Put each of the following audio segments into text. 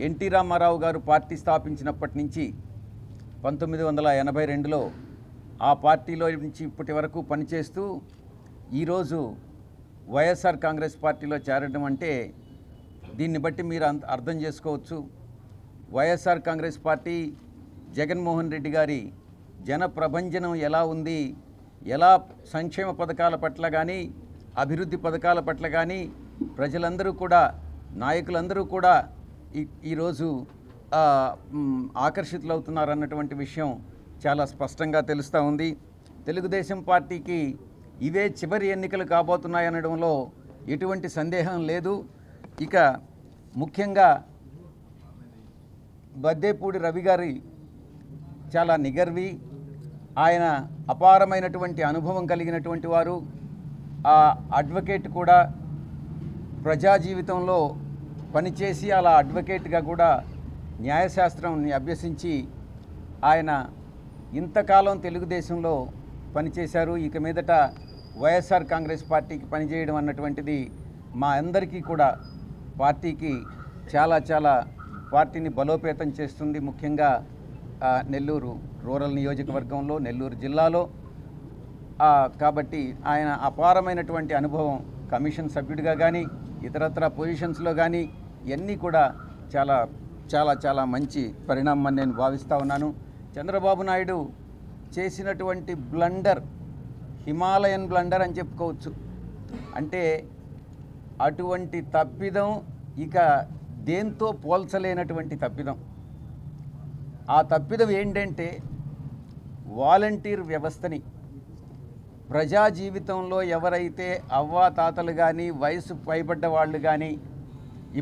NT Ramarao గారు party స్థాపించినప్పటి నుంచి 1982లో ఆ పార్టీలో నుంచి ఇప్పటి వరకు పనిచేస్తూ ఈరోజు వైఎస్ఆర్ కాంగ్రెస్ పార్టీలో చేరడం అంటే దీన్ని బట్టి మీరు అర్థం చేసుకోవచ్చు. వైఎస్ఆర్ కాంగ్రెస్ పార్టీ జగన్మోహన్ రెడ్డి గారి జన ప్రభంజనం ఎలా ఉంది, ఎలా సంక్షేమ పథకాల పట్ల కానీ అభివృద్ధి పథకాల పట్ల కానీ ప్రజలందరూ కూడా నాయకులందరూ కూడా ఈరోజు ఆకర్షితులవుతున్నారు అన్నటువంటి విషయం చాలా స్పష్టంగా తెలుస్తూ ఉంది. తెలుగుదేశం పార్టీకి ఇవే చివరి ఎన్నికలు కాబోతున్నాయనడంలో ఎటువంటి సందేహం లేదు. ఇక ముఖ్యంగా బద్దేపూడి రవి గారి చాలా నిగర్వి, ఆయన అపారమైనటువంటి అనుభవం కలిగినటువంటి వారు, ఆ అడ్వకేట్ కూడా ప్రజా జీవితంలో పనిచేసి అలా అడ్వకేట్గా కూడా న్యాయశాస్త్రాన్ని అభ్యసించి ఆయన ఇంతకాలం తెలుగుదేశంలో పనిచేశారు. ఇక మీదట వైఎస్ఆర్ కాంగ్రెస్ పార్టీకి పనిచేయడం అన్నటువంటిది మా అందరికీ కూడా పార్టీకి చాలా చాలా పార్టీని బలోపేతం చేస్తుంది. ముఖ్యంగా నెల్లూరు రూరల్ నియోజకవర్గంలో, నెల్లూరు జిల్లాలో. కాబట్టి ఆయన అపారమైనటువంటి అనుభవం కమిషన్ సభ్యుడిగా కానీ ఇతరత్ర పొజిషన్స్లో కానీ ఇవన్నీ కూడా చాలా చాలా చాలా మంచి పరిణామం అని నేను భావిస్తూ ఉన్నాను. చంద్రబాబు నాయుడు చేసినటువంటి బ్లండర్ హిమాలయన్ బ్లండర్ అని చెప్పుకోవచ్చు. అంటే అటువంటి తప్పిదం ఇక దేంతో పోల్చలేనటువంటి తప్పిదం. ఆ తప్పిదం ఏంటంటే వాలంటీర్ వ్యవస్థని ప్రజా జీవితంలో ఎవరైతే అవ్వాతాతలు కానీ వయసు పైబడ్డ వాళ్ళు కానీ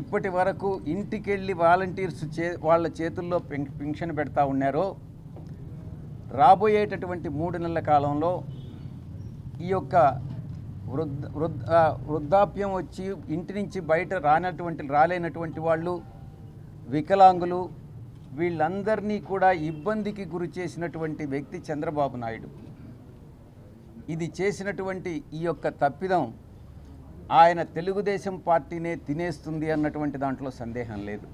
ఇప్పటి వరకు ఇంటికెళ్ళి వాలంటీర్స్ వాళ్ళ చేతుల్లో పెన్షన్ పెడతా ఉన్నారో, రాబోయేటటువంటి 3 నెలల కాలంలో ఈ యొక్క వృద్ధాప్యం వచ్చి ఇంటి నుంచి బయట రాలేనటువంటి వాళ్ళు, వికలాంగులు, వీళ్ళందరినీ కూడా ఇబ్బందికి గురి చేసినటువంటి వ్యక్తి చంద్రబాబు నాయుడు. ఇది చేసినటువంటి ఈ యొక్క తప్పిదం ఆయన తెలుగుదేశం పార్టీనే తినేస్తుంది అన్నటువంటి దాంట్లో సందేహం లేదు.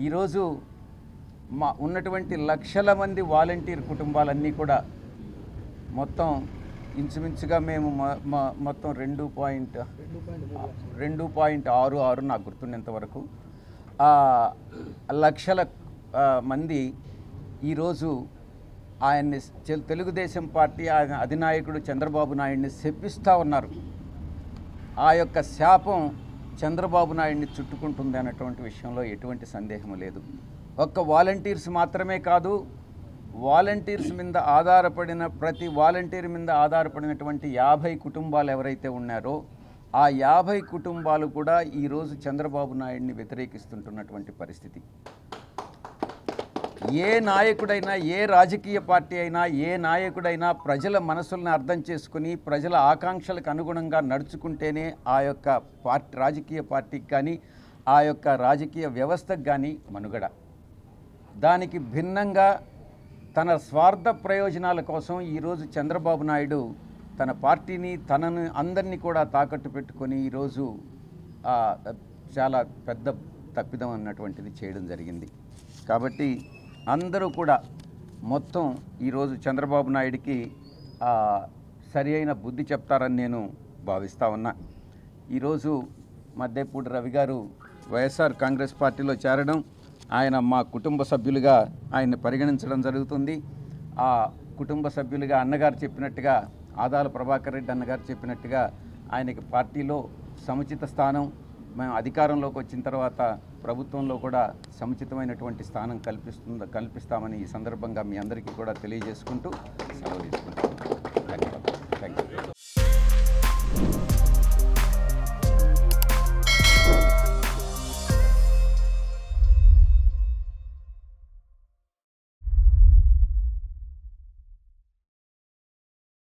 ఈరోజు ఉన్నటువంటి లక్షల మంది వాలంటీర్ కుటుంబాలన్నీ కూడా మొత్తం ఇంచుమించుగా మేము మొత్తం 2.66 నాకు గుర్తున్నంతవరకు లక్షల మంది ఈరోజు ఆయన్ని తెలుగుదేశం పార్టీ ఆయన అధినాయకుడు చంద్రబాబు నాయుడిని శపిస్తూ ఉన్నారు. ఆ యొక్క శాపం చంద్రబాబు నాయుడిని చుట్టుకుంటుంది అన్నటువంటి విషయంలో ఎటువంటి సందేహం లేదు. ఒక్క వాలంటీర్స్ మాత్రమే కాదు, వాలంటీర్స్ మీద ఆధారపడిన ప్రతి వాలంటీర్ మీద ఆధారపడినటువంటి 50 కుటుంబాలు ఎవరైతే ఉన్నారో ఆ 50 కుటుంబాలు కూడా ఈరోజు చంద్రబాబు నాయుడిని వ్యతిరేకిస్తుంటున్నటువంటి పరిస్థితి. ఏ నాయకుడైనా, ఏ రాజకీయ పార్టీ అయినా, ఏ నాయకుడైనా ప్రజల మనసులను అర్థం చేసుకుని ప్రజల ఆకాంక్షలకు అనుగుణంగా నడుచుకుంటేనే ఆ యొక్క రాజకీయ పార్టీకి కానీ ఆ యొక్క రాజకీయ వ్యవస్థకు కానీ మనుగడ. దానికి భిన్నంగా తన స్వార్థ ప్రయోజనాల కోసం ఈరోజు చంద్రబాబు నాయుడు తన పార్టీని తనను అందరినీ కూడా తాకట్టు పెట్టుకొని ఈరోజు చాలా పెద్ద తప్పిదం అన్నటువంటిది చేయడం జరిగింది. కాబట్టి అందరూ కూడా మొత్తం ఈరోజు చంద్రబాబు నాయుడికి సరి అయిన బుద్ధి చెప్తారని నేను భావిస్తూ ఉన్నా. ఈరోజు బద్దేపూడి రవి గారు వైఎస్ఆర్ కాంగ్రెస్ పార్టీలో చేరడం, ఆయన మా కుటుంబ సభ్యులుగా ఆయన్ని పరిగణించడం జరుగుతుంది. ఆ కుటుంబ సభ్యులుగా అన్నగారు చెప్పినట్టుగా, ఆదాల ప్రభాకర్ రెడ్డి అన్నగారు చెప్పినట్టుగా ఆయనకి పార్టీలో సముచిత స్థానం, మేము అధికారంలోకి వచ్చిన తర్వాత ప్రభుత్వంలో కూడా సముచితమైనటువంటి స్థానం కల్పిస్తామని ఈ సందర్భంగా మీ అందరికీ కూడా తెలియజేసుకుంటూ సెలవు తీసుకుంటాం.